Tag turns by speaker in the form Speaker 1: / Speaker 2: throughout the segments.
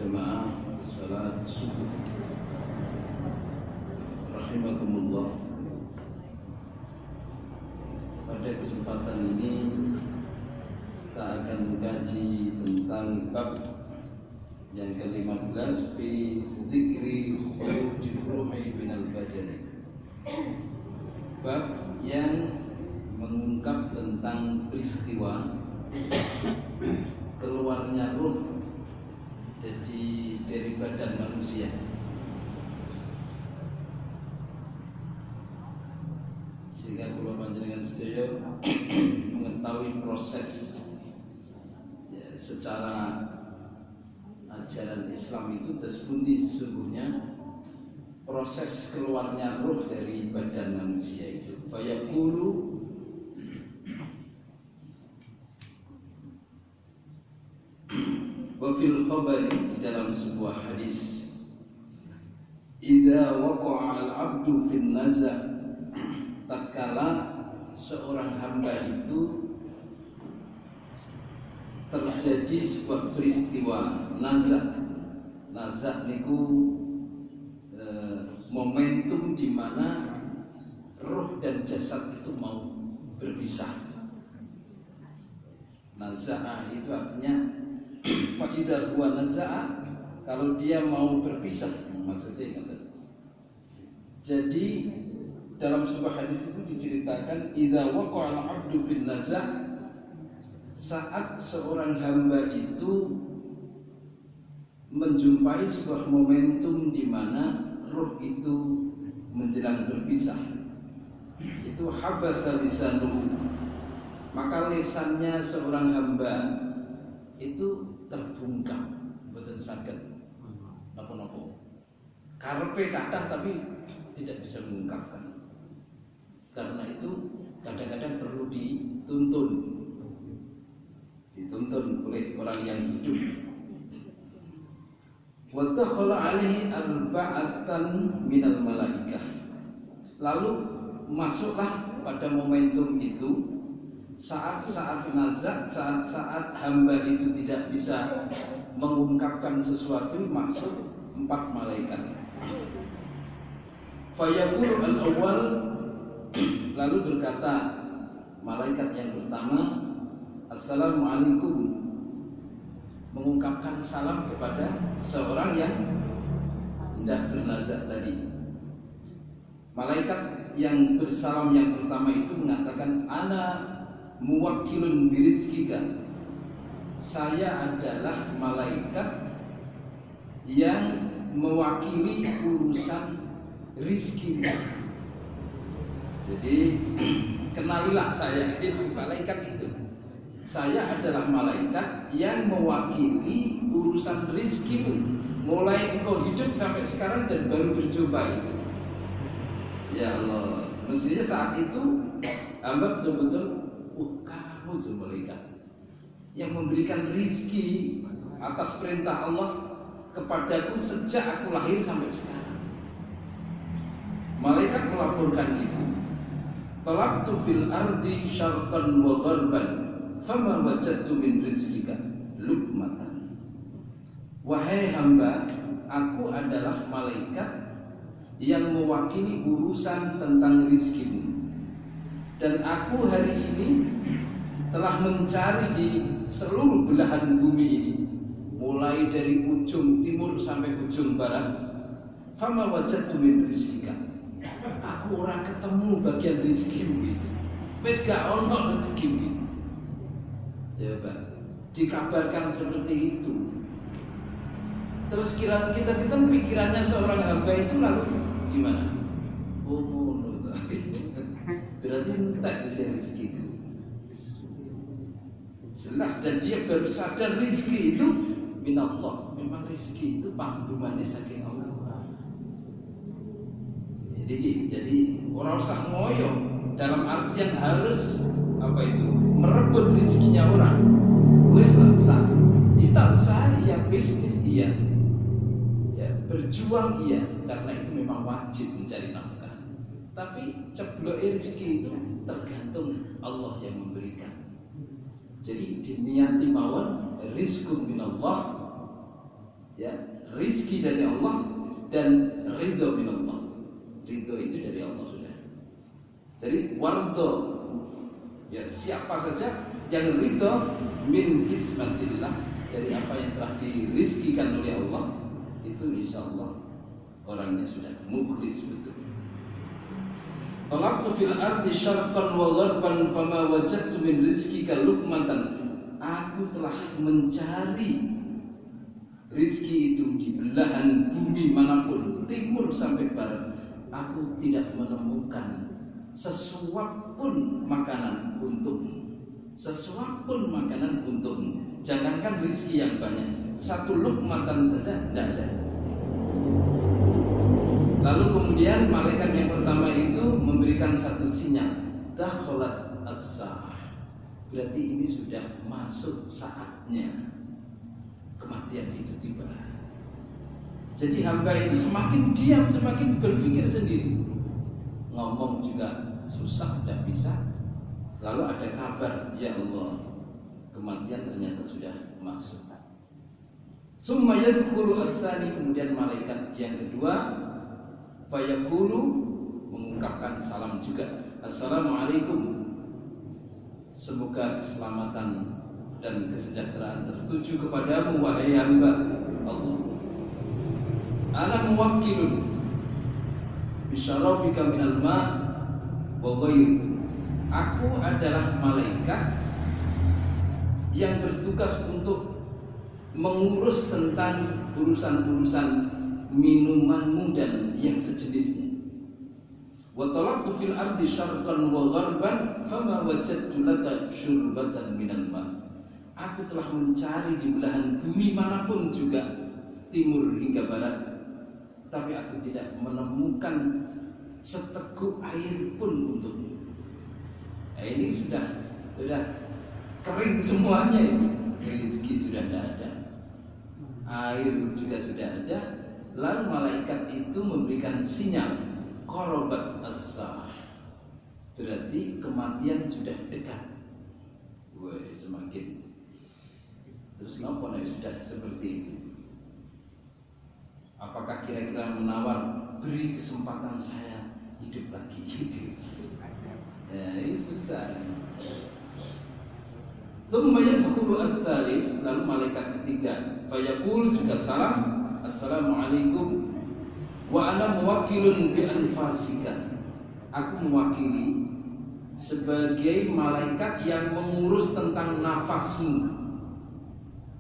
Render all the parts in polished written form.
Speaker 1: jamaah salat subuh rahimakumullah. Pada kesempatan ini kita akan mengkaji tentang bab yang ke-15 fi dzikri khurujil ruhi minal badani. Bab yang mengungkap tentang peristiwa keluarnya ruh dari badan manusia. Sehingga kalau panjenengan sedaya mengetahui proses ya, secara ajaran Islam itu tersebut sesungguhnya proses keluarnya ruh dari badan manusia itu. Fayaqulu wa fil khabari, di dalam sebuah hadis, idza waqa'a al-'abdu fin naza', tatkala seorang hamba itu terjadi sebuah peristiwa naza'. Naza' niku momentum di mana roh dan jasad itu mau berpisah. Naza' itu artinya faidah huwa naza'a, kalau dia mau berpisah, maksudnya itu. Jadi dalam sebuah hadis itu diceritakan idza waqa'a al-'abdu fin naza', saat seorang hamba itu menjumpai sebuah momentum di mana ruh itu menjelang berpisah, itu habasa lisanuhu, maka lisannya seorang hamba itu terbungkam, boten saged napa-napa. Karepe kathah tapi tidak bisa mengungkapkan. Karena itu kadang-kadang perlu dituntun oleh orang yang hidup. Wa takhala alaihi arba'atan minal malaikah. Lalu masuklah pada momentum itu saat-saat nazak, saat-saat hamba itu tidak bisa mengungkapkan sesuatu, masuk 4 malaikat. Fayaqul al-awwal, lalu berkata malaikat yang pertama, assalamualaikum, mengungkapkan salam kepada seorang yang hendak bernazak tadi. Malaikat yang bersalam yang pertama itu mengatakan, ana muwakkilun birizkika, saya adalah malaikat yang mewakili urusan rizkimu. Jadi kenalilah saya, itu malaikat itu. Saya adalah malaikat yang mewakili urusan rizkimu, mulai engkau hidup sampai sekarang dan baru berjumpa itu. Ya Allah, mestinya saat itu hamba betul-betul kamu itu malaikat yang memberikan rizki atas perintah Allah kepadaku sejak aku lahir sampai sekarang. Malaikat melaporkan itu. Talabtu fil ardi syarqan wa gharban fama wajadtu min rizqika luqmatan. Wahai hamba, aku adalah malaikat yang mewakili urusan tentang rizkimu, dan aku hari ini telah mencari di seluruh belahan bumi ini, mulai dari ujung timur sampai ujung barat. Fama wajadtu min rizqika, aku ora ketemu bagian rizkimu itu. Wis gak ono rizkimu itu. Coba dikabarkan seperti itu. Terus kita pikirannya seorang hamba itu lalu gimana? Oh, berarti entek rezeki itu. Jelas, dan dia baru sadar rezeki itu minallah. Memang rezeki itu panggilannya saking Allah. Jadi orang usah ngoyo dalam artian harus merebut rezekinya orang. Wis lah, kita usaha iya, bisnis iya, ya, berjuang iya, karena itu memang wajib mencari nafkah. Tapi ceblok rezeki itu tergantung Allah yang memberikan. Jadi diniati mawon rizqun minallah, ya, rizki dari Allah dan ridho min Allah. Ridho itu dari Allah sudah. Jadi wardo, ya, siapa saja yang ridho min kismatillah, dari apa yang telah dirizkikan oleh Allah, itu insya Allah orangnya sudah mukhlis betul. Talaqtu fil ardi syarqan wa gharban fama wajadtu min rizqika luqmatan. Aku telah mencari rizki itu di belahan bumi manapun, timur sampai barat. Aku tidak menemukan sesuap pun makanan untukmu. Sesuap pun makanan untukmu. Jangankan rizki yang banyak, satu luqmatan saja tidak ada. Lalu kemudian malaikat yang pertama itu memberikan satu sinyal, dakhalat as-sa'ah. Berarti ini sudah masuk saatnya kematian itu tiba. Jadi hamba itu semakin diam, semakin berpikir sendiri. Ngomong juga susah, tidak bisa. Lalu ada kabar, ya Allah, kematian ternyata sudah masuk. Summa yadkhulu as-sani, kemudian malaikat yang kedua fayaqulu, mengungkapkan salam juga. Assalamualaikum, semoga keselamatan dan kesejahteraan tertuju kepadamu wahai hamba Allah. Ana muwakkilun bisyarabika minal ma' wa ghairu. Aku adalah malaikat yang bertugas untuk mengurus tentang urusan-urusan minumanmu dan yang sejenisnya. Wa talaqtu fil ardi syarqan wa gharban fama wajadtu laka syurbatan minal ma'. Aku telah mencari di belahan bumi manapun juga, timur hingga barat, tapi aku tidak menemukan seteguk air pun untukmu. Ini sudah kering semuanya ini. Rezeki sudah tidak ada, air juga sudah ada. Lalu malaikat itu memberikan sinyal qarabat as-sa'ah, berarti kematian sudah dekat. Wah, semakin terus kenapa sudah seperti itu? Apakah kira-kira menawar, beri kesempatan saya hidup lagi gitu? Ya, ini susah. Tsumma yadkhulu as-salis, lalu malaikat ketiga fayaqul juga salam, assalamualaikum wa ana muwakkilun bi anfasika. Aku mewakili sebagai malaikat yang mengurus tentang nafasmu.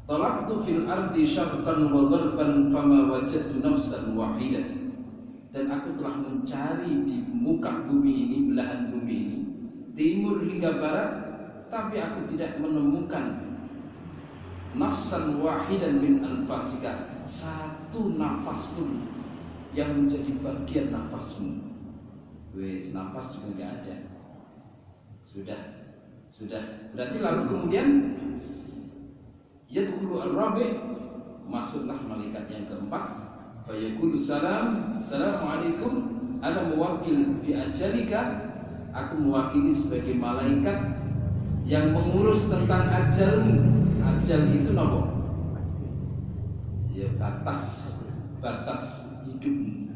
Speaker 1: Talaqtu fil ardi syarqan wa gharban fama wajadtu nafsan wahidah. Dan aku telah mencari di muka bumi ini, belahan bumi ini, timur hingga barat, tapi aku tidak menemukan nafsan wahidan min anfasika, satu nafas pun yang menjadi bagian nafasmu. Wes, nafas juga tidak ada. Sudah. Berarti lalu kemudian yadkhulu ar-rabi', masuklah malaikat yang keempat. Fayaqulu salam, assalamualaikum, ana muwakkil bi ajalika. Aku mewakili sebagai malaikat yang mengurus tentang ajalmu. Ajal itu apa? Ya, batas hidupmu.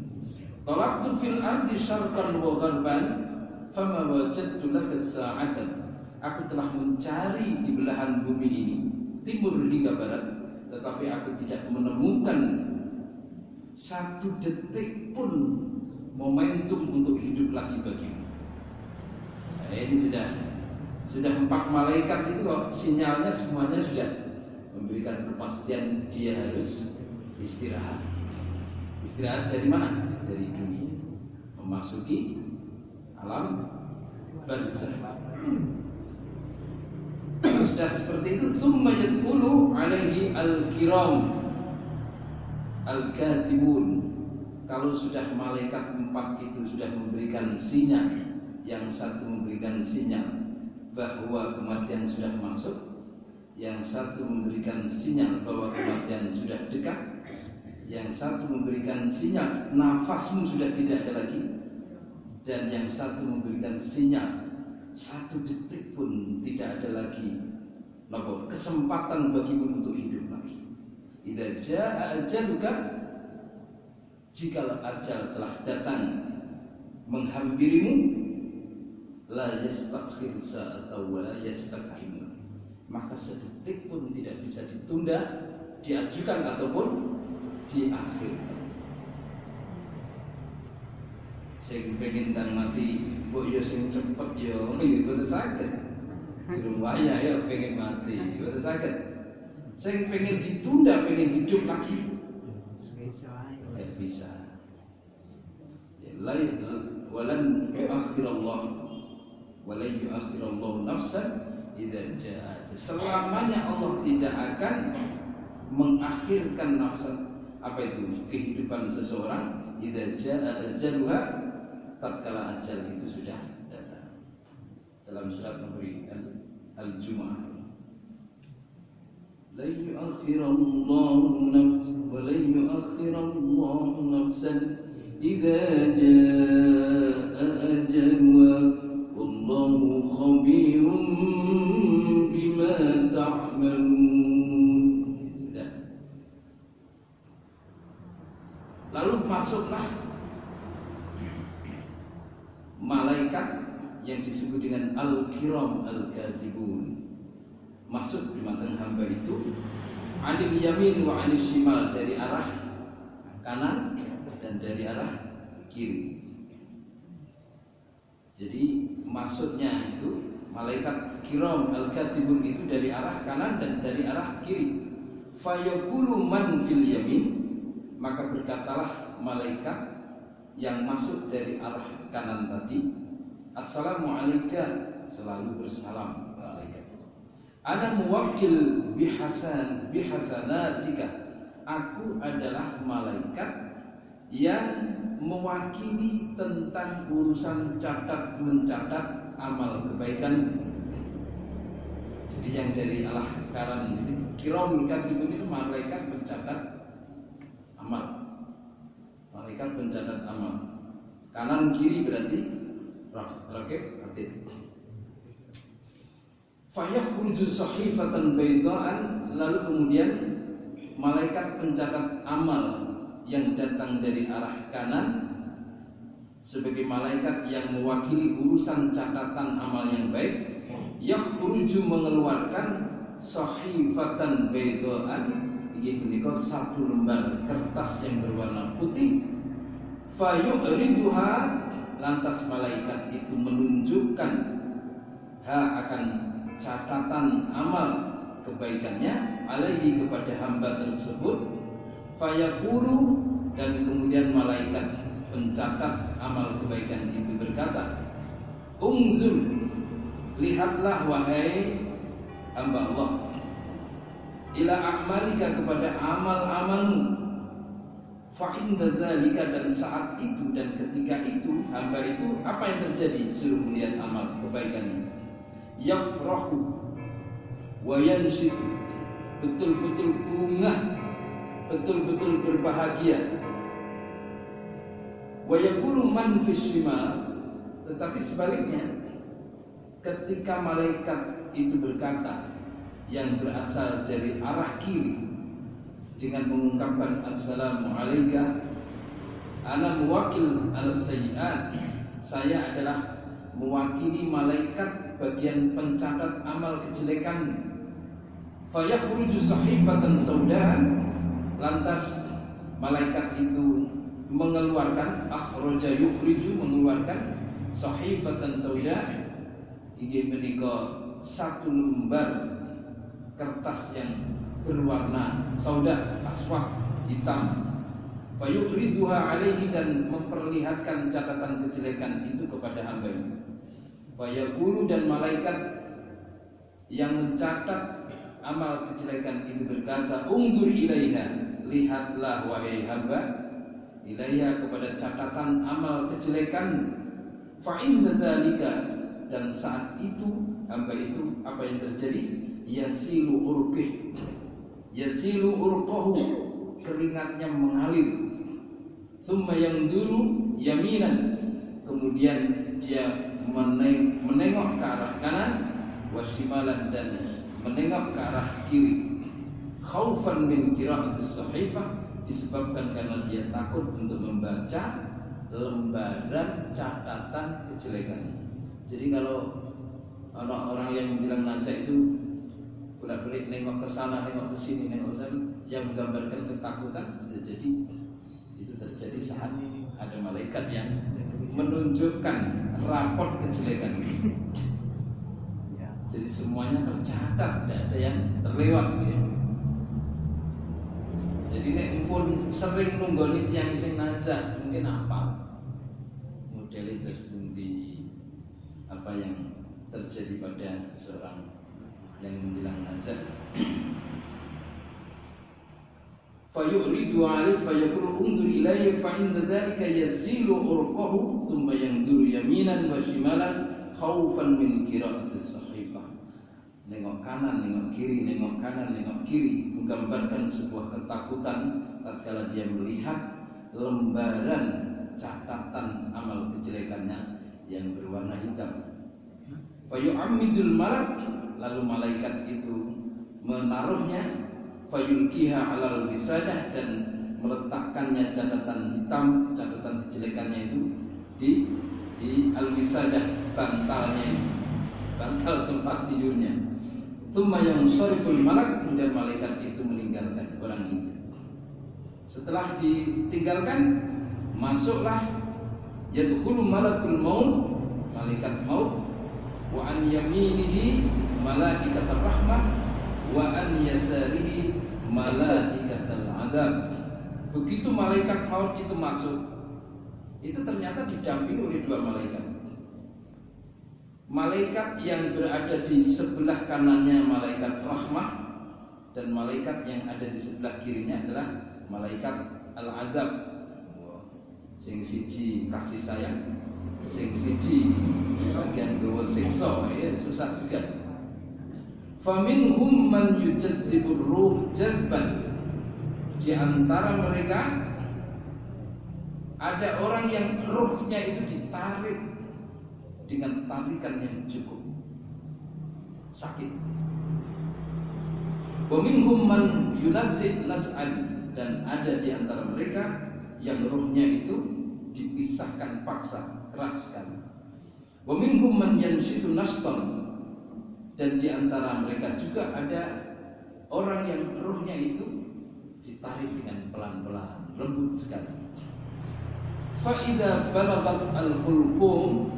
Speaker 1: Talaqtu fil ardi syarqan wa gharban fama wajadtu laka sa'atan. Aku telah mencari di belahan bumi ini, timur hingga barat, tetapi aku tidak menemukan satu detik pun momentum untuk hidup lagi bagimu. Nah, ini sudah 4 malaikat itu kok, sinyalnya semuanya sudah memberikan kepastian dia harus istirahat. Istirahat dari mana? Dari dunia, memasuki alam barzakh. Sudah seperti itu, summa yadkhulu alaihi al-kiram al-katibun. Kalau sudah malaikat 4 itu sudah memberikan sinyal, yang satu memberikan sinyal bahwa kematian sudah masuk, yang satu memberikan sinyal bahwa kematian sudah dekat, yang satu memberikan sinyal nafasmu sudah tidak ada lagi, dan yang satu memberikan sinyal satu detik pun tidak ada lagi kesempatan bagimu untuk hidup lagi. idza jaa ajaluka, jikalau ajal telah datang menghampirimu, la yastakhir sa'atan wa la yastaqim, maka sedetik pun tidak bisa ditunda, diajukan ataupun diakhirkan. Sing pengen tang mati mbok yo sing cepet yo boten saged. Durung wayah yo pengen mati boten saged. Sing pengen ditunda, pengen hidup lagi bisa. Ya lain walan yuakhirullah walan yuakhirullah nafsan idza jaa. Selamanya Allah tidak akan mengakhirkan nafsan, apa itu, kehidupan seseorang, idza jaa ajaluha, tatkala ajal itu sudah datang. Dalam surat memberi Al-Jumu'ah, la yu'akhirullahu nafsan wa la yu'akhirullahu nafsan idza jaa ajaluha wallahu khabirun bima ta'malun. Sudah. Lalu masuklah malaikat yang disebut dengan al-kiram al-katibun, masuk di mata hamba itu, anil yamin wa anil shimal, dari arah kanan dan dari arah kiri. Jadi maksudnya itu malaikat kiram al-katibun itu dari arah kanan dan dari arah kiri. Fayaqulu man fil yamin, maka berkatalah malaikat yang masuk dari arah kanan tadi, assalamu alayka, selalu bersalam malaikat itu. Ana muwakkil bihasanatika, aku adalah malaikat yang mewakili tentang urusan catat mencatat amal kebaikan. Jadi yang dari arah kanan itu kiramul katibun itu malaikat pencatat amal. Malaikat pencatat amal. Kanan kiri berarti rakib atid. Fayakhruju sahifatan baydaan, lalu kemudian malaikat pencatat amal yang datang dari arah kanan sebagai malaikat yang mewakili urusan catatan amal yang baik, yakhruju mengeluarkan sahifatan baydaan, ini menika satu lembar kertas yang berwarna putih. Fayu'riduha, lantas malaikat itu menunjukkan akan catatan amal kebaikannya alaihi, kepada hamba tersebut. Fayaqulu, dan kemudian malaikat pencatat amal kebaikan itu berkata, unzur, lihatlah wahai hamba Allah, ila a'malika, kepada amal-amalmu. Fa'inda dzalika, dan saat itu dan ketika itu hamba itu apa yang terjadi? Suruh melihat amal kebaikannya. Yafrahu wa yansitu, betul-betul bunga, betul-betul berbahagia. Wa yaqulu man fis shimal, tetapi sebaliknya ketika malaikat itu berkata yang berasal dari arah kiri dengan mengungkapkan assalamu alayka, ana muwakil al-sayyi'at, saya adalah mewakili malaikat bagian pencatat amal kejelekan. Fayakhruju sahifatan saudaan, lantas malaikat itu mengeluarkan, akhraja yukhriju, mengeluarkan sahifatan sauda, inggih menika satu lembar kertas yang berwarna sauda, aswad, hitam. Fayukhrijuha alaihi, dan memperlihatkan catatan kejelekan itu kepada hamba itu. Fayaqulu, dan malaikat yang mencatat amal kejelekan itu berkata, ungdur ilaiha, lihatlah wahai hamba, ilaiha, kepada catatan amal kejelekan. Fa'inda dzalika, dan saat itu hamba itu apa yang terjadi? Yasilu urqih, yasilu urqahu, keringatnya mengalir. Summa yang dulu yaminan, kemudian dia menengok ke arah kanan, wasimalan, dan menengok ke arah kiri. khaufan min qira'atis sahifah, disebabkan karena dia takut untuk membaca lembaran catatan kejelekan. Jadi kalau orang-orang yang menjelang najak itu bolak-balik nengok ke sana, nengok ke sini, nengok ke sana, yang menggambarkan ketakutan, bisa jadi itu terjadi saat ada malaikat yang menunjukkan raport kejelekan. Jadi semuanya tercatat, tidak ada yang terlewat ya. Jadi nek pun sering nunggoni tiyang sing nazar mungkin apa model itu seperti apa yang terjadi pada seorang yang menjelang nazar. Fayuridu 'alaihi fayaqulu undur ilayya fa inda dzalika yasilu urqahu thumma yanzuru yaminan wa shimalan khaufan min qira'atis sahifah. Nengok kanan, nengok kiri, nengok kanan, nengok kiri, menggambarkan sebuah ketakutan tatkala dia melihat lembaran catatan amal kejelekannya yang berwarna hitam. Fayu'ammidul malak, lalu malaikat itu menaruhnya, fayulkiha 'alal wisadah, dan meletakkannya catatan hitam, catatan kejelekannya itu di al-wisadah, bantalnya itu, bantal tempat tidurnya. Tsumma yanshariful malak, kemudian malaikat itu meninggalkan orang itu. Setelah ditinggalkan, masuklah yadkhulu malakul maut, malaikat maut, wa an yaminihi malaikatur rahmah wa an yasarihi malaikatul adab. Begitu malaikat maut itu masuk, itu ternyata didampingi oleh dua malaikat. Malaikat yang berada di sebelah kanannya malaikat rahmah, dan malaikat yang ada di sebelah kirinya adalah malaikat al-adab. Sing siji kasih sayang, sing siji bagian gawa siksa, ya susah juga. Faminhum man yujaddibur ruh jalban. Di antara mereka ada orang yang ruhnya itu ditarik dengan tarikan yang cukup sakit. Wa minhum man yunazzi nas'an, dan ada di antara mereka yang ruhnya itu dipisahkan paksa, keras sekali. Wa minhum man yanshitu nastan, dan di antara mereka juga ada orang yang ruhnya itu ditarik dengan pelan-pelan, lembut sekali. Fa idza balagat al-hulqum,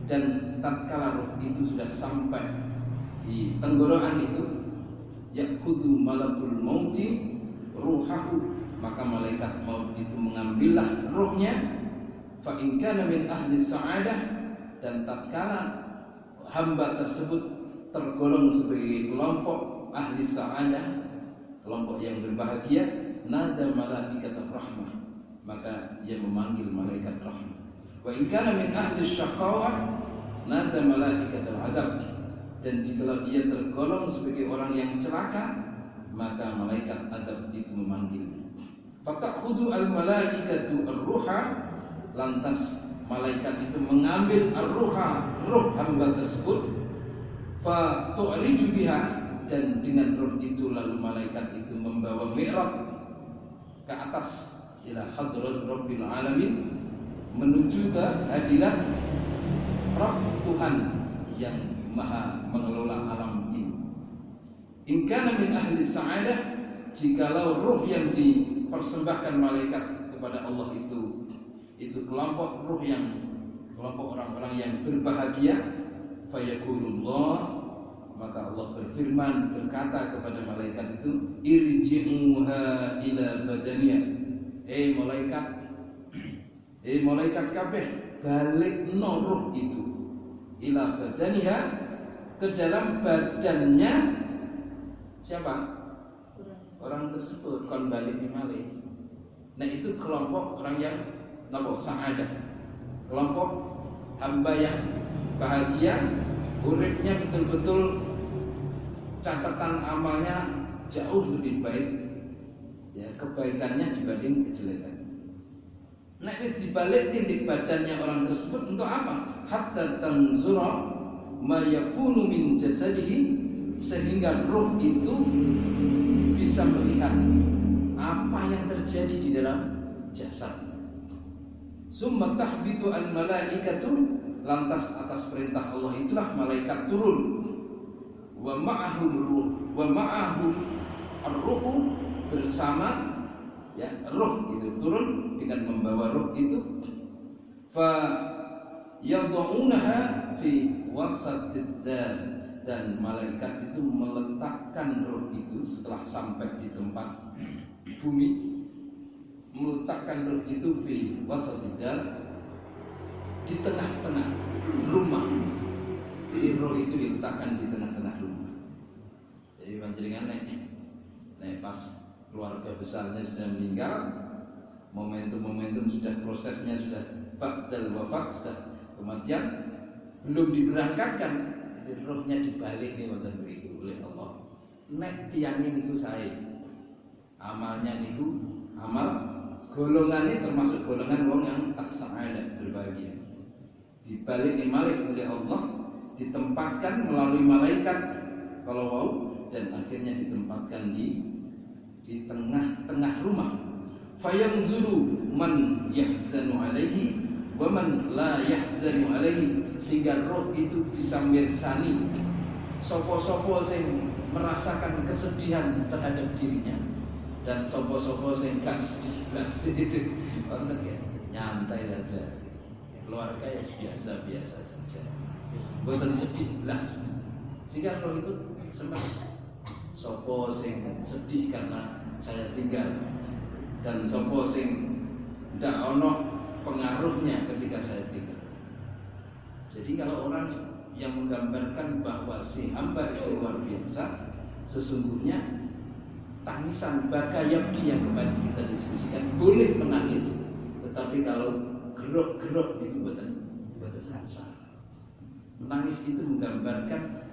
Speaker 1: dan tatkala ruh itu sudah sampai di tenggorokan itu, yakhudhu malakul mauti ruhahu, maka malaikat maut itu mengambillah ruhnya. Fa in kana min ahli sa'adah, dan tatkala hamba tersebut tergolong sebagai kelompok ahli sa'adah, kelompok yang berbahagia, nada malaikatur rahmah, maka ia memanggil malaikat rahmah. Wa in kana min ahli syaqawah, nada malaikatul adab, dan jika ia tergolong sebagai orang yang celaka, maka malaikat adab itu memanggil. Fatakhudhu al malaikatu ar-ruha, lantas malaikat itu mengambil ar-ruha, ruh hamba tersebut, fa tu'riju biha, dan dengan ruh itu lalu malaikat itu membawa mi'raj ke atas ila hadrat rabbil alamin, menuju ke hadirat Rabb Tuhan yang maha mengelola alam ini. In kana min ahli sa'adah, jikalau ruh yang dipersembahkan malaikat kepada Allah itu kelompok ruh yang, kelompok orang-orang yang berbahagia, fayaqulullah, maka Allah berfirman, berkata kepada malaikat itu, irji'uha ila badaniya, malaikat kabeh, balik ruh itu ila badaniha, ke dalam badannya siapa? Orang tersebut, kon balik malih. Nah itu kelompok orang yang napa sa'adah, kelompok hamba yang bahagia, uripnya betul-betul catatan amalnya jauh lebih baik, ya, kebaikannya dibanding kejelekan. Nek wis dibalik tindik badannya orang tersebut untuk apa? Hatta tanzura ma yakunu min jasadihi, sehingga ruh itu bisa melihat apa yang terjadi di dalam jasad. Summa tahbitu al malaikatu, lantas atas perintah Allah itulah malaikat turun. Wa ma'ahu ruh, wa ma'ahu ar-ruhu, bersama ya roh itu turun dengan membawa roh itu. Fa yad'unaha fi wasatid dar, dan malaikat itu meletakkan roh itu setelah sampai di tempat bumi, meletakkan roh itu fi wasatid dar, di tengah-tengah rumah. Jadi roh itu diletakkan di tengah-tengah rumah. Jadi panjenengan nek pas keluarga besarnya sudah meninggal, momentum sudah, prosesnya sudah ba'dal wafat, sudah kematian, belum diberangkatkan, jadi rohnya dibalik nih wonten mriku oleh Allah. Nek tiyange niku sae, amalnya niku amal golongannya termasuk golongan wong yang as-sa'adah, berbahagia. Dibalik oleh Allah, ditempatkan melalui malaikat kalau mau, dan akhirnya ditempatkan di tengah-tengah rumah. Fayanzuru man yahzanu alaihi wa man la yahzanu alaihi, sehingga roh itu bisa mirsani sopo-sopo sing merasakan kesedihan terhadap dirinya, dan sopo-sopo sing gak sedih blas itu wonten ya, nyantai saja, keluarga ya biasa-biasa saja, mboten sedih blas, sehingga roh itu semangat. Sopo sing sedih karena saya tinggal, dan sopo sing ndak ono pengaruhnya ketika saya tinggal. Jadi kalau orang yang menggambarkan bahwa si hamba itu luar biasa, sesungguhnya tangisan baka yabki yang kemarin kita diskusikan boleh menangis, tetapi kalau gerok-gerok itu betul rasa. Menangis itu menggambarkan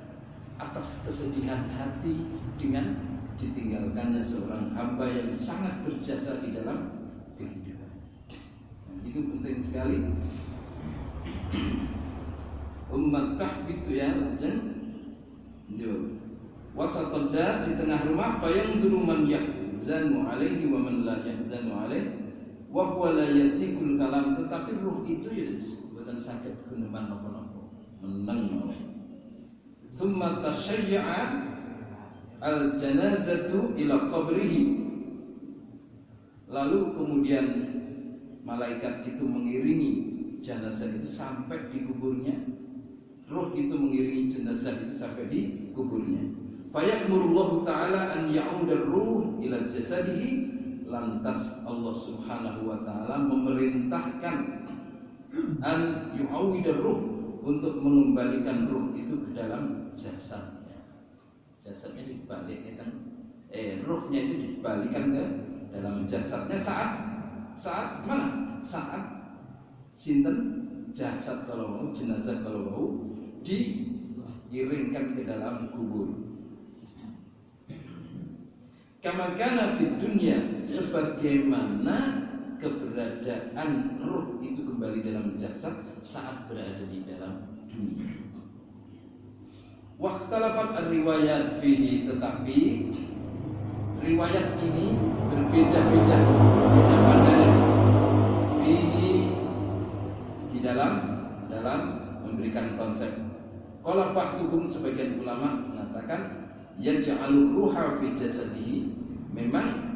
Speaker 1: atas kesedihan hati dengan ditinggalkannya seorang hamba yang sangat berjasa di dalam kehidupan. Itu penting sekali. Ummat tahbitu ya jan wasatad dar, di tengah rumah. Fayanzuru man yahzanu alaihi wa man la yahzanu alaihi wa huwa la yatikul kalam, tetapi ruh itu ya bukan sakit guneman napa-napa, meneng oleh. Summa tasyayya'a al-janazatu ila qabrihi, lalu kemudian malaikat itu mengiringi jenazah itu sampai di kuburnya. Roh itu mengiringi jenazah itu sampai di kuburnya. Fayamurullahu ta'ala an ya'udar ruh ila jasadihi, lantas Allah subhanahu wa ta'ala memerintahkan an yu'awidar ruh, untuk mengembalikan ruh itu ke dalam jasadnya. Jasadnya dibalikkan kan, ruhnya itu dibalikan ke dalam jasadnya saat mana? Saat sinten jasad kalau mau, jenazah kalau mau dikiringkan ke dalam kubur. Kama kana fid dunya, sebagaimana keberadaan ruh itu kembali dalam jasad saat berada di dalam dunia. Waqtalafat ar-riwayat fihi, tetapi riwayat ini berbeda-beda, beda pandangan fihi, di dalam memberikan konsep. Qala ba'duhum, sebagian ulama mengatakan yaj'alur ruha fi jasadihi, memang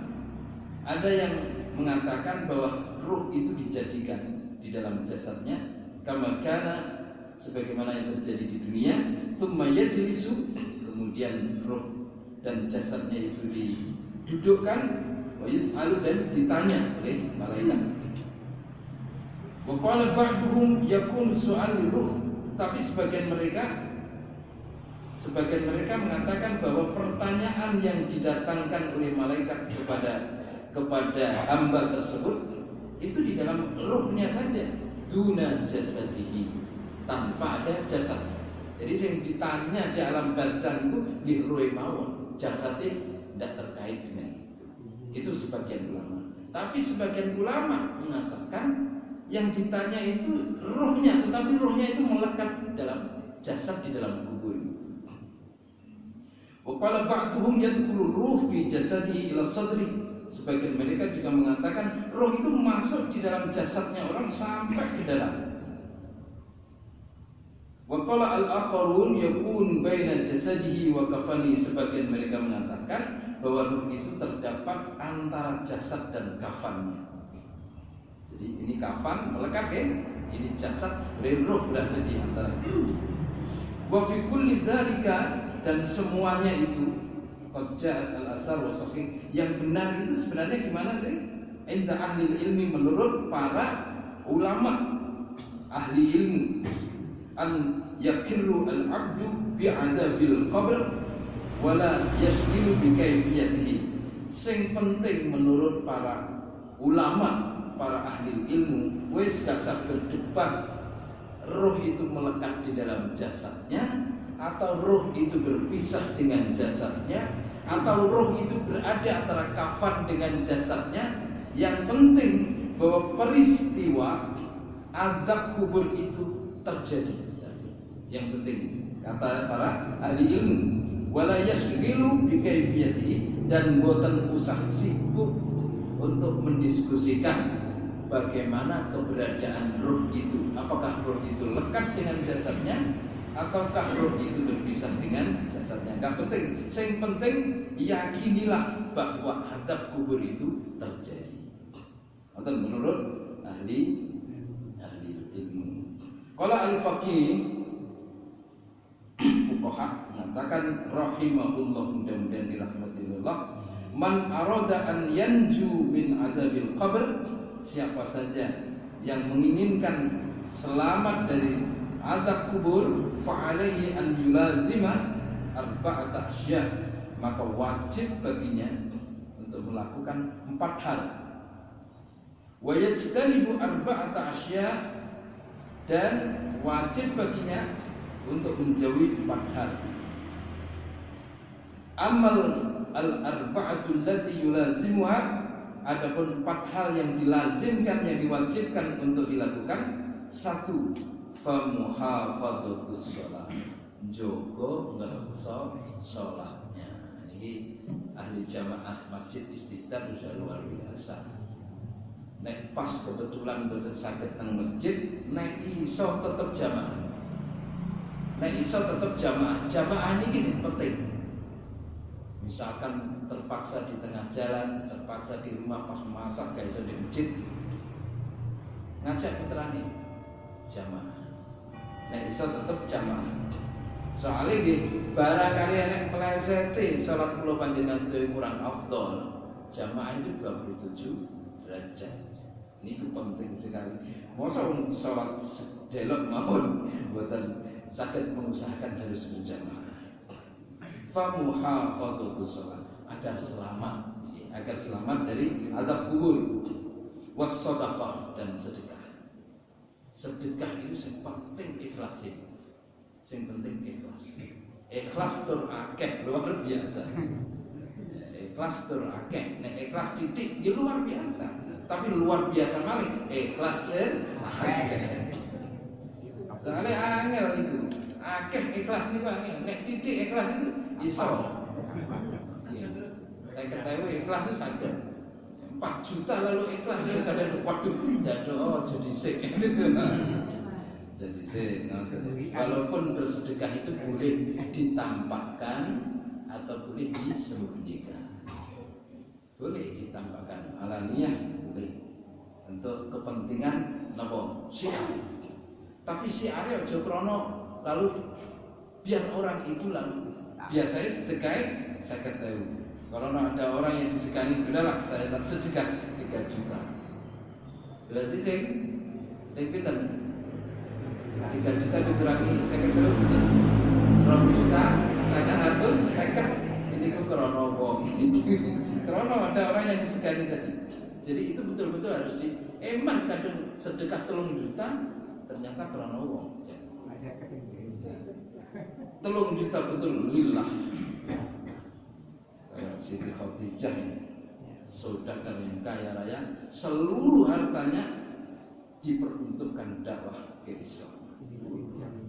Speaker 1: ada yang mengatakan bahwa ruh itu dijadikan di dalam jasadnya, kama kana, sebagaimana yang terjadi di dunia. Tsumma yajlisu, kemudian ruh dan jasadnya itu didudukkan, wa yus'alu, dan ditanya oleh malaikat. Wa qala ba'duhum yakun su'al ruh, tapi sebagian mereka mengatakan bahwa pertanyaan yang didatangkan oleh malaikat kepada hamba tersebut itu di dalam ruhnya saja, duna jasadihi, tanpa ada jasad. Jadi yang ditanya di alam barzakh itu nggih mawon, jasadnya tidak terkait dengan itu. Itu sebagian ulama. Tapi sebagian ulama mengatakan yang ditanya itu ruhnya, tetapi ruhnya itu melekat dalam jasad di dalam kubur. Wa qala ba'dhum yadkhulu ruh fi jasadihi ila sadri. Sebagian mereka juga mengatakan roh itu masuk di dalam jasadnya orang sampai ke dalam. Wa qala al-akharun yakun baina jasadihi wa kafani. Sebagian mereka mengatakan bahwa ruh itu terdapat antara jasad dan kafannya. Jadi ini kafan melekat ya, ini jasad, roh berada di antara itu. Wa fi kulli dzalika, dan semuanya itu qad ja'at al-asar wa sahih. Yang benar itu sebenarnya gimana sih? Inda ahli ilmi, menurut para ulama ahli ilmu, an yakirru al-abdu bi'adabil qabr wala yashghilu bi kaifiyatihi. Sing penting menurut para ulama, para ahli ilmu, wis gak usah berdebat roh itu melekat di dalam jasadnya atau roh itu berpisah dengan jasadnya atau roh itu berada antara kafan dengan jasadnya. Yang penting bahwa peristiwa azab kubur itu terjadi. Yang penting kata para ahli ilmu, wala yashghilu bi kaifiyatihi, dan boten usah sibuk untuk mendiskusikan bagaimana keberadaan roh itu. Apakah roh itu lekat dengan jasadnya ataukah roh itu berpisah dengan jasadnya? Enggak penting. Yang penting yakinilah bahwa azab kubur itu terjadi. Atau menurut ahli ilmu. Qala al-faqih, fuqaha mengatakan rahimahullah, mudah-mudahan dirahmatillah, man arada an yanju min adzabil qabr, siapa saja yang menginginkan selamat dari azab kubur, fa alaihi an yulazima arba'ata asya, maka wajib baginya untuk melakukan 4 hal. Wa yajtanibu arba'ata asya, dan wajib baginya untuk menjauhi 4 hal. Amal al-arba'atu allati yulazimuha, adapun 4 hal yang dilazimkan, yang diwajibkan untuk dilakukan. 1, famuhafadzatus shalah, njogo ngerso salatnya. Ini ahli jamaah Masjid Istiqlal sudah luar biasa. Nek pas kebetulan boten saged teng masjid, nek iso tetep jamaah. Nek iso tetep jamaah. Jamaah ini sing penting. Misalkan terpaksa di tengah jalan, terpaksa di rumah pas masak gak iso di masjid, ngajak putrane jamaah. Nek iso tetep jamaah. Soalnya nggih barangkali nek meleset salat kula panjenengan sedaya kurang afdol, jamaah itu 27 derajat. Ini penting sekali. Masa salat delok mawon mboten saged mengusahakan harus berjamaah. Famuhafadzatus shalah, agar selamat dari azab kubur. Was shadaqah, dan sedekah. Sedekah itu yang penting ikhlas. Yang penting ikhlas. Ikhlas tur akeh luar biasa. Ikhlas tur akeh, nek ikhlas titik dia luar biasa. Tapi luar biasa malih ikhlas dan akeh. Soalnya angel itu, akeh ikhlas niku angel. Nek titik ikhlas itu iso. Saya ketahui ikhlas itu saged 4 juta lalu ikhlas itu kadang waduh jado jadi sik. Jadi sik. Walaupun bersedekah itu boleh ditampakkan atau boleh disembunyikan. Boleh ditampakkan alaniyah, boleh untuk kepentingan napa syiar. Tapi syiar aja krono lalu biar orang itu lalu. Biasanya sedekah saya ketahui. Kalau ada orang yang disegani, udahlah saya tak sedekah 3 juta. Berarti saya pinter 3 juta dikurangi saya ketahui 2 juta saya harus ini kok krono wong itu. Karena ada orang yang disegani tadi. Jadi itu betul-betul harus emang kadang sedekah 3 juta ternyata krono wong. 3 juta betul lillah. Siti Khadijah, saudagar yang kaya raya, seluruh hartanya diperuntukkan dakwah ke Islam.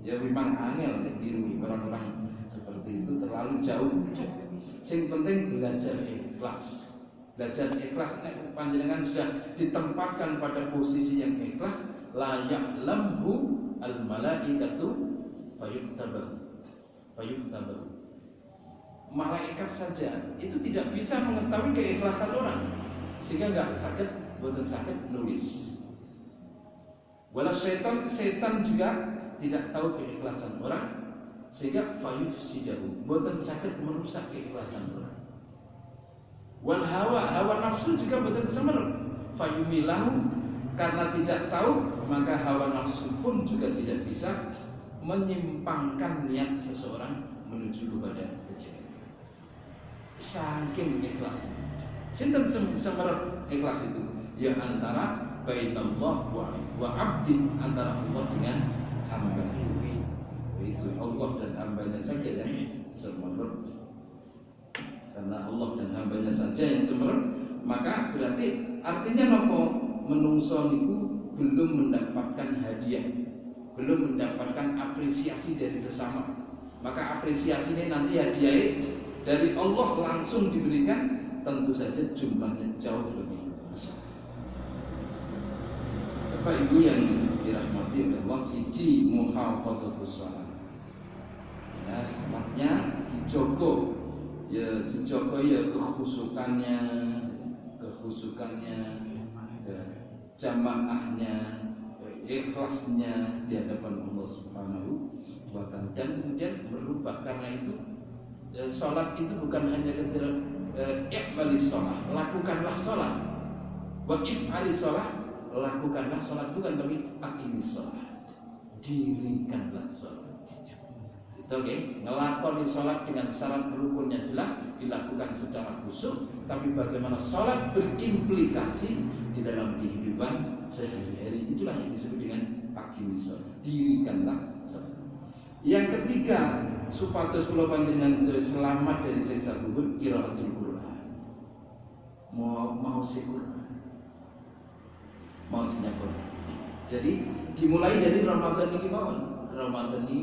Speaker 1: Ya memang angel ditiru orang-orang seperti seperti itu terlalu jauh. Yang penting belajar ikhlas. Belajar ikhlas nek panjenengan sudah ditempatkan pada posisi yang ikhlas, la ya'lamhu al malaikatu fayuktabahu. Malaikat saja itu tidak bisa mengetahui keikhlasan orang, sehingga nggak sakit nulis. Walau setan juga tidak tahu keikhlasan orang, sehingga fayufsidahu, boten sakit merusak keikhlasan orang. Wal hawa nafsu juga boten semer, fayumilahu, karena tidak tahu maka hawa nafsu pun juga tidak bisa menyimpangkan niat seseorang menuju kepada kejelekan. Saking ikhlas. Sinten semerep ikhlas itu? Ya antara bainallah wa abdi, antara Allah dengan hamba. Itu Allah dan hambanya saja yang semerep. Karena Allah dan hambanya saja yang semerep, maka berarti artinya nopo menungso niku belum mendapatkan hadiah, belum mendapatkan apresiasi dari sesama. Maka apresiasi ini nanti hadiah dari Allah langsung diberikan, tentu saja jumlahnya jauh lebih besar. Bapak Ibu yang dirahmati oleh Allah, siji muhafadzatus shalah. Ya, salatnya dijogo. Ya dijogo ya kekhusukannya, ya, jamaahnya, ikhlasnya di hadapan Allah Subhanahu wa Ta'ala, dan kemudian merubah. Karena itu sholat itu bukan hanya keseluruhan i'malis sholat, lakukanlah sholat. Wa if'alis sholat, lakukanlah sholat, bukan tapi aqimis sholat, dirikanlah sholat. Itu oke, ngelakoni sholat dengan syarat rukunnya jelas, dilakukan secara khusyuk. Tapi bagaimana sholat berimplikasi di dalam kehidupan sehari-hari, itulah yang disebut dengan aqimis sholat, dirikanlah sholat. Yang ketiga, supados kula panjenengan selamat dari siksa kubur, qiraatul Quran. Mau Quran, mau Quran. Jadi dimulai dari Ramadan ini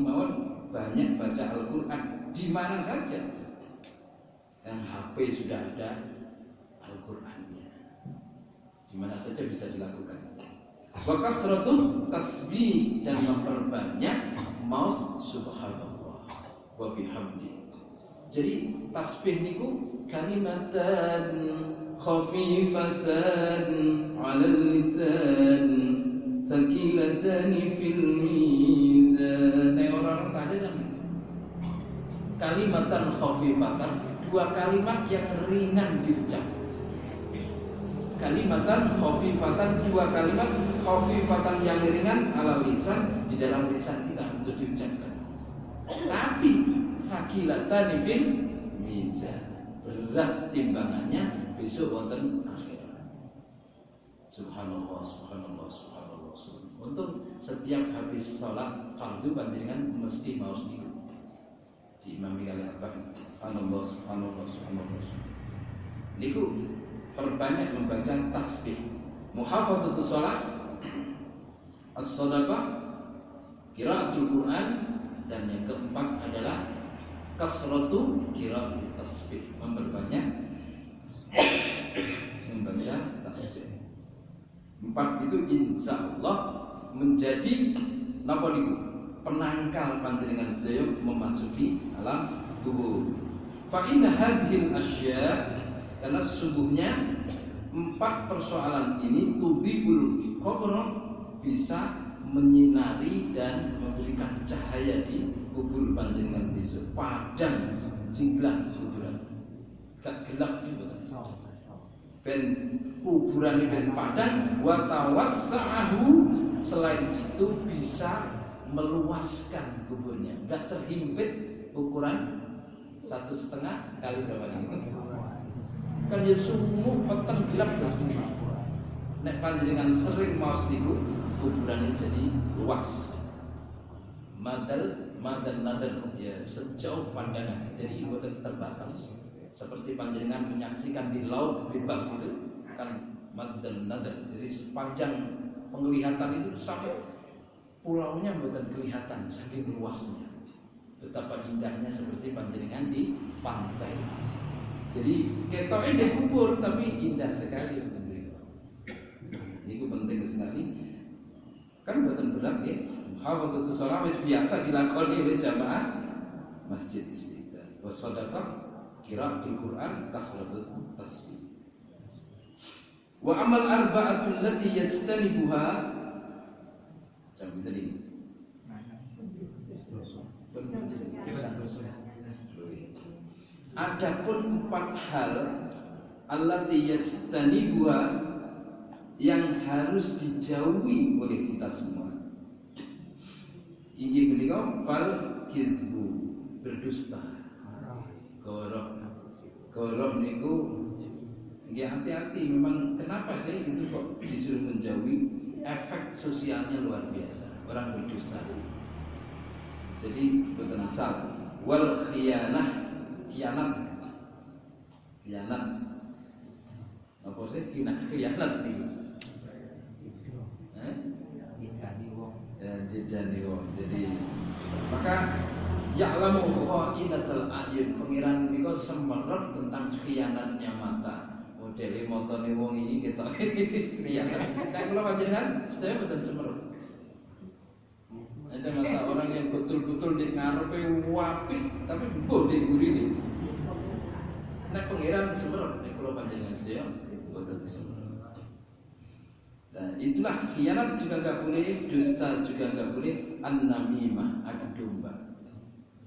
Speaker 1: mawon banyak baca Al-Quran di mana saja. Yang HP sudah ada Al-Qurannya, di mana saja bisa dilakukan. Wa kasratul tasbih, dan memperbanyak maus subhanallah wa bihamdi. Jadi tasbih niku kalimatan khafifatan 'alal lisan thaqilatan fil mizan. Orang tadi kalimatan khafifatan, dua kalimat yang ringan diucap. Kalimatan khafifatan, dua kalimat khafifatan yang ringan ala lisan, di dalam lisan kita untuk diucapkan. Tapi sakilatan fil mizan, berat timbangannya besok wonten akhirat. Subhanallah, subhanallah, subhanallah, subhanallah. Untuk setiap habis sholat fardu panjenengan mesti maos niku diimami kali apa? Subhanallah, subhanallah, subhanallah. Niku perbanyak membaca tasbih. Muhafadzatus shalah, as-shadaqah, qiraatul Quran, dan yang keempat adalah kasratu qiraatul tasbih, memperbanyak membaca tasbih. Empat itu insyaallah menjadi napa niku penangkal panjenengan sedaya memasuki alam kubur. Fa inna hadhil asya, karena sesungguhnya empat persoalan ini tudhibul qabr, bisa menyinari dan memberikan cahaya di kubur panjenengan besok. Padang jinglang kuburan, gak gelap itu betul. Ben kuburan ini ben padang, wa tawassa'ahu, selain itu bisa meluaskan kuburnya, gak terhimpit ukuran 1,5 kali berapa ini? Kan ya sumuh peteng gelap terus ini. Nek panjenengan sering maos niku, kuburan ini jadi luas. Madal nadar, ya sejauh pandangan, jadi boten terbatas. Seperti panjenengan menyaksikan di laut bebas itu kan madal nadar. Jadi sepanjang penglihatan itu sampai pulaunya boten kelihatan saking luasnya. Betapa indahnya seperti panjenengan di pantai. Jadi ketoknya di kubur tapi indah sekali. Itu penting sekali. Kan buatan berat ya. Hafadhatus shalah wis biasa dilakoni oleh jamaah Masjid Istiqlal. Wa shadaqah qiraatul Quran kasratut tasbih. Wa amal arba'atul lati yajtanibuha sampai tadi. Adapun 4 hal allati yajtanibuha yang harus dijauhi oleh kita semua. Inggih menika fal kidbu, berdusta. Goroh niku ya hati-hati. Memang kenapa sih itu kok disuruh menjauhi? Efek sosialnya luar biasa. Orang berdusta. Jadi boten asal. Wal khianat. Apa sih khianat niku? Jejani wong. Jadi maka ya'lamu kha'inatal a'yun, pengiran niku semerep tentang khianatnya mata. Modele motone wong ini ketok khianat. Nek kula panjenengan sedaya mboten semerep. Ada mata orang yang betul-betul di ngarepe apik tapi mbuh di gurine. Nek pengiran semerep, nek kula panjenengan sedaya mboten semerep. Nah, itulah khianat juga enggak boleh, dusta juga enggak boleh, an-namimah, adu domba.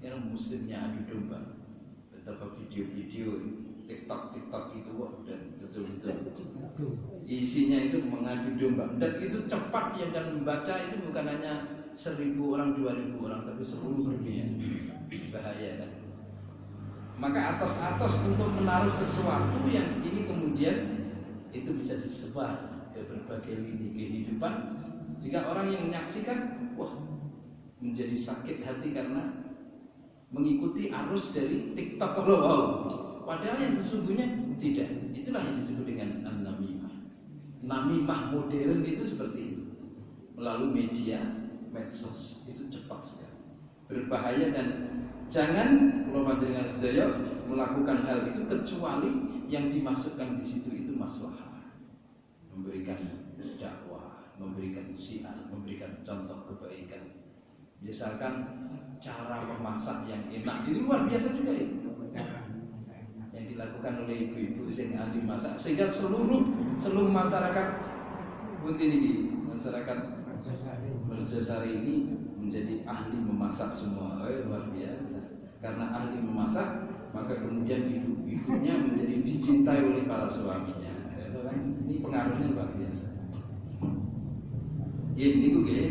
Speaker 1: Yang musimnya adu domba. Betapa video-video TikTok itu dan betul-betul isinya itu mengadu domba. Dan itu cepat ya, dan membaca itu bukan hanya 1.000 orang, 2.000 orang, tapi seluruh dunia. Bahaya kan. Maka atas untuk menaruh sesuatu yang ini kemudian itu bisa disebar ke berbagai lini kehidupan, jika orang yang menyaksikan menjadi sakit hati karena mengikuti arus dari TikTok padahal yang sesungguhnya tidak. Itulah yang disebut dengan an-namimah. Namimah modern itu seperti itu, melalui media medsos itu cepat sekali, berbahaya. Dan jangan kalau panjenengan sedaya melakukan hal itu kecuali yang dimasukkan di situ itu maslahah. Memberikan dakwah, memberikan syiar, memberikan contoh kebaikan. Misalkan cara memasak yang enak, itu luar biasa juga itu. Yang dilakukan oleh ibu-ibu yang ahli masak, sehingga seluruh masyarakat masyarakat Merjasari ini menjadi ahli memasak semua. Luar biasa. Karena ahli memasak, maka kemudian ibu-ibunya menjadi dicintai oleh para suaminya. Ini pengaruhnya luar biasa. Ini juga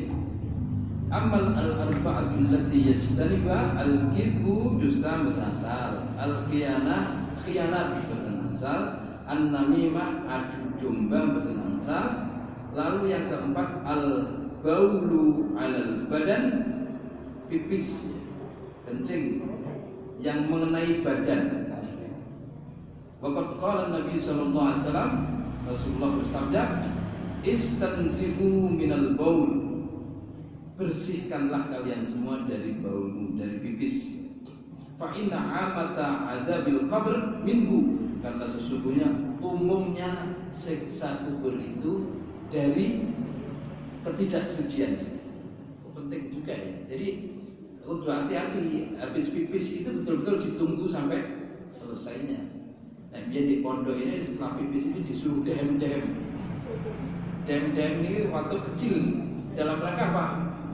Speaker 1: amal al-arba'atul lati yajtaniba al-kidbu, dusta berasal, khianat berasal, an-namimah, adu domba berasal. Lalu yang keempat al-baulu 'alal badan, pipis kencing yang mengenai badan. Waqad qala Nabi sallallahu alaihi wasallam, Rasulullah bersabda, istanzihu minal baul, bersihkanlah kalian semua dari baulmu, dari pipis. Fa inna amata adzabil qabr minhu, karena sesungguhnya umumnya siksa kubur itu dari ketidaksucian. Penting juga ya. Jadi untuk hati-hati, habis pipis itu betul-betul ditunggu sampai selesainya. Nah, biar di pondok ini setelah pipis itu disuruh dehem-dehem ini waktu kecil dalam rangka apa?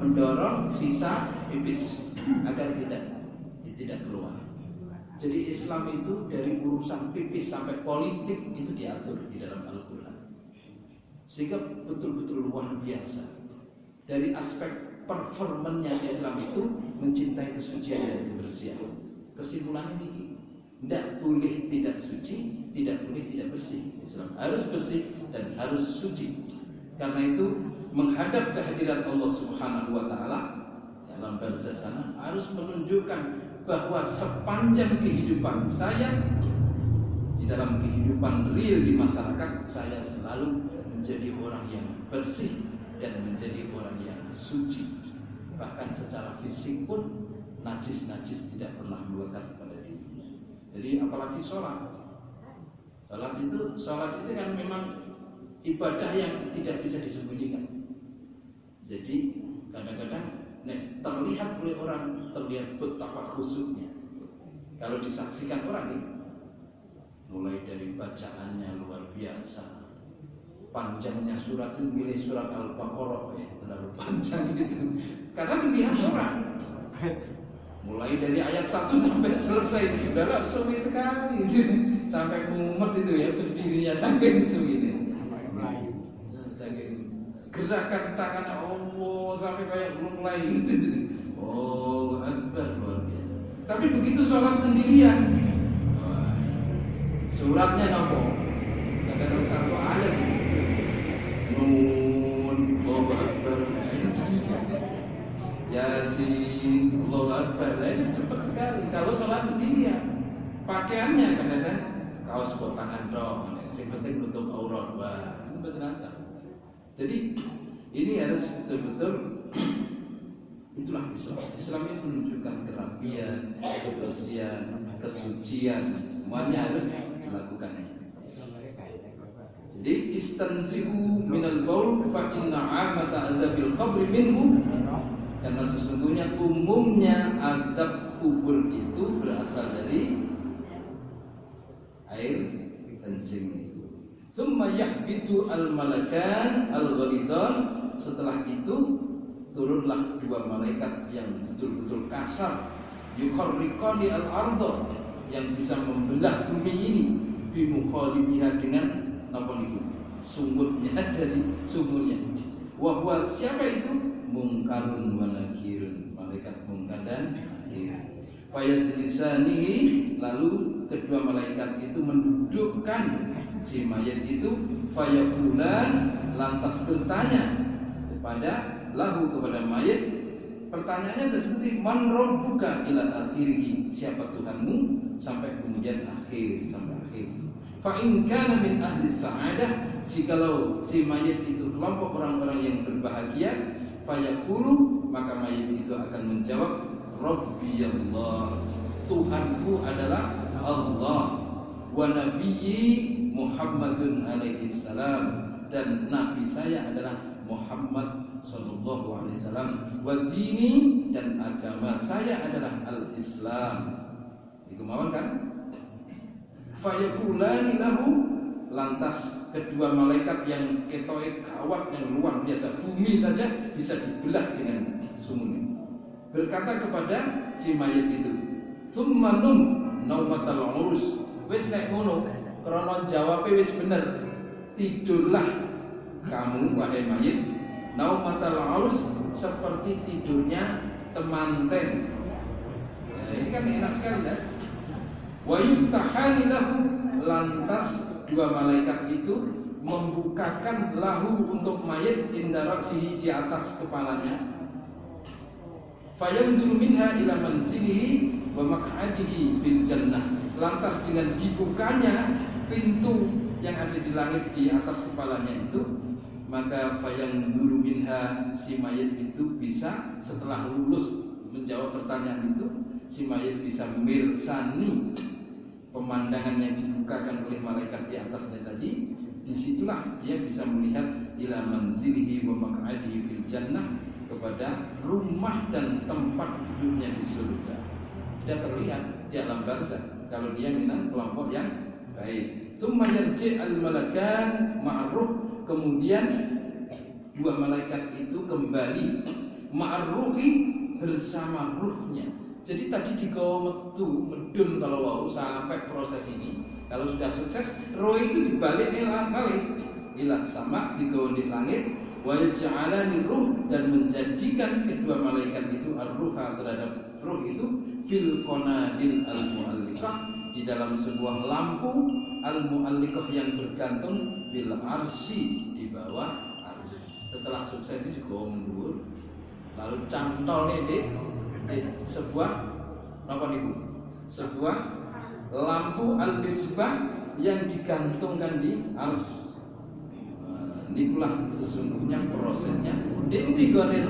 Speaker 1: Mendorong sisa pipis agar tidak keluar. Jadi Islam itu dari urusan pipis sampai politik itu diatur di dalam Al-Quran, sehingga betul-betul luar biasa. Dari aspek performannya Islam itu mencintai kesucian dan kebersihan. Kesimpulannya ini, tidak boleh tidak suci, tidak boleh tidak bersih. Islam harus bersih dan harus suci. Karena itu menghadap kehadiran Allah Subhanahu wa taala dalam barzah sana harus menunjukkan bahwa sepanjang kehidupan saya, di dalam kehidupan real di masyarakat, saya selalu menjadi orang yang bersih dan menjadi orang yang suci. Bahkan secara fisik pun najis tidak pernah melekat pada dirinya. Jadi apalagi sholat itu kan memang ibadah yang tidak bisa disembunyikan. Jadi kadang-kadang terlihat oleh orang, terlihat betapa khusyuknya. Kalau disaksikan orang ini, mulai dari bacaannya luar biasa, panjangnya surat itu milih surat Al-Baqarah terlalu panjang gitu. Karena dilihat orang, mulai dari ayat 1 sampai selesai, udah suwi sekali, sampai mumet itu ya berdirinya saking suwi. Gerakan tangan Allah sampai kayak belum mulai gitu. Oh, Akbar luar biasa. Tapi begitu sholat sendirian, suratnya nopo? Kadang-kadang satu ayat. Nun, Allahu Akbar. Yasin, Allahu Akbar. Ini cepat sekali. Kalau sholat sendirian, pakaiannya kadang-kadang kaos potongan dong. Yang penting tutup aurat. Wah, ini betul-betul. Jadi ini harus betul-betul itulah Islam. Islam itu menunjukkan kerapian, kebersihan, kesucian, semuanya harus dilakukannya. Jadi istanzihu minal baul fa inna 'amata adzabil qabri minhu, karena sesungguhnya umumnya azab kubur itu berasal dari air kencing. Summa yahbitu al-malakan al-ghalidan, setelah itu turunlah dua malaikat yang betul-betul kasar, yukharriqani al-ardh, yang bisa membelah bumi ini, bimukhalibiha, dengan apa niku? Sumurnya, dari sumurnya. Wa huwa, siapa itu? Mungkarun wa nakirun, malaikat mungkar dan nakir. Fayajlisanihi, lalu kedua malaikat itu mendudukkan si mayat itu, fayaqulan, lantas bertanya kepada mayat. Pertanyaannya tersebut, man rabbuka ila akhirih, siapa Tuhanmu, sampai kemudian akhir, sampai akhir. Fa in kana min ahli sa'adah, jikalau si mayat itu kelompok orang-orang yang berbahagia, fayaqulu, maka mayat itu akan menjawab, Rabbi Allah, Tuhanku adalah Allah, wa nabiyyi Muhammadun alaihi salam, dan nabi saya adalah Muhammad sallallahu alaihi wasallam, wa dini, dan agama saya adalah al-Islam. Itu mawon kan? Fayaqulani lahu, lantas kedua malaikat yang ketoe kawat yang luar biasa, bumi saja bisa dibelah dengan sumurnya, berkata kepada si mayat itu, summa num naumatal urus, wis nek ngono, krana jawabe wis bener, tidurlah kamu wahai mayit, naumatal urus, seperti tidurnya temanten. Nah, ini kan enak sekali kan? Wa yuftahani lahu, lantas dua malaikat itu membukakan lahu untuk mayit, indaraksihi, di atas kepalanya. Fayanzuru minha ila manzilihi wa maq'adihi fil jannah, lantas dengan dibukanya pintu yang ada di langit di atas kepalanya itu, maka fayanzuru minha, si mayit itu bisa, setelah lulus menjawab pertanyaan itu, si mayit bisa mirsani pemandangan yang dibukakan oleh malaikat di atasnya tadi. Disitulah dia bisa melihat ila manzilihi wa maq'adihi fil jannah, kepada rumah dan tempat hidupnya di surga. Dia terlihat di alam barzakh kalau dia minat kelompok yang baik. Summa yarji al-malakan ma'ruh, kemudian dua malaikat itu kembali ma'ruhi, bersama ruhnya. Jadi tadi digawa metu medun kalau wau sampai proses ini, kalau sudah sukses, roh itu dibalik ilah sama, digawa di langit, wa yaj'alani ruh, dan menjadikan kedua malaikat itu ar-ruha, terhadap ruh itu, fil qanadil al-mu'alliqah, di dalam sebuah lampu al-mu'alliqah yang bergantung, bil arsy, di bawah arsy. Setelah sukses itu digawa mundur, lalu cantolnya di sebuah apa niku? Sebuah lampu al-misbah yang digantungkan di arsy. Inilah sesungguhnya prosesnya. Dinti gone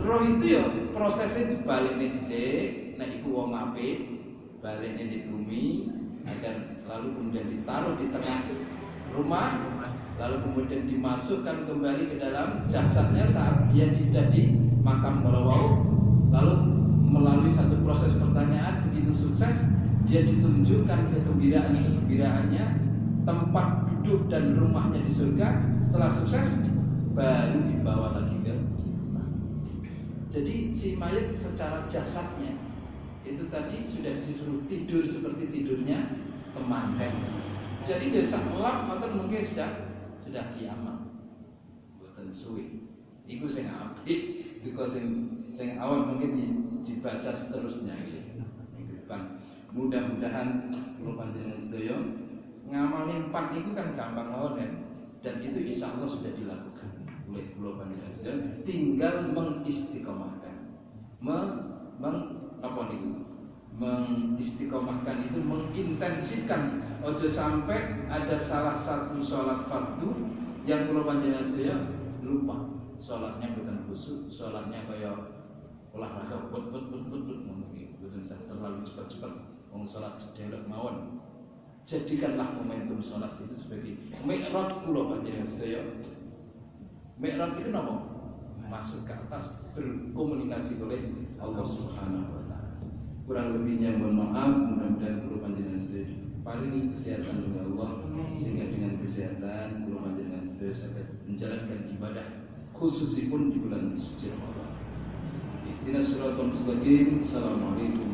Speaker 1: roh itu ya prosesnya dibalik nih dhisik, nek iku wong apik balik di bumi agar lalu kemudian ditaruh di tengah rumah, lalu kemudian dimasukkan kembali ke dalam jasadnya saat dia tidak di makam Balawau, lalu melalui satu proses pertanyaan begitu sukses dia ditunjukkan kegembiraannya tempat duduk dan rumahnya di surga. Setelah sukses baru dibawa lagi ke rumah. Jadi si mayat secara jasadnya itu tadi sudah disuruh tidur seperti tidurnya temanten. Jadi desa melap mungkin sudah kiamat. Boten suwi. Iku sing apik, iku sing awal mungkin dibaca seterusnya gitu. Mudah-mudahan kula panjenengan sedaya ngamalin 4 itu kan gampang mawon kan, dan itu insya Allah sudah dilakukan oleh kula panjenengan sedaya, tinggal mengistiqomahkan. Mengistiqomahkan itu mengintensifkan. Ojo sampai ada salah satu sholat fardu yang kula panjenengan sedaya lupa. Sholatnya bukan khusyuk, sholatnya kayak olahraga but mungkin bukan terlalu cepat-cepat. Wong sholat sedelok mawon. Jadikanlah momentum sholat itu sebagai mi'raj kula panjenengan sedaya. Mi'raj itu napa? Masuk ke atas, berkomunikasi oleh Allah Subhanahu wa taala. Kurang lebihnya mohon maaf, mudah-mudahan kula panjenengan sedaya paringi kesehatan oleh Allah, sehingga dengan kesehatan kula panjenengan sedaya saged menjalankan ibadah khususipun di bulan suci Ramadan. Ihdinas siratal mustaqim. Assalamualaikum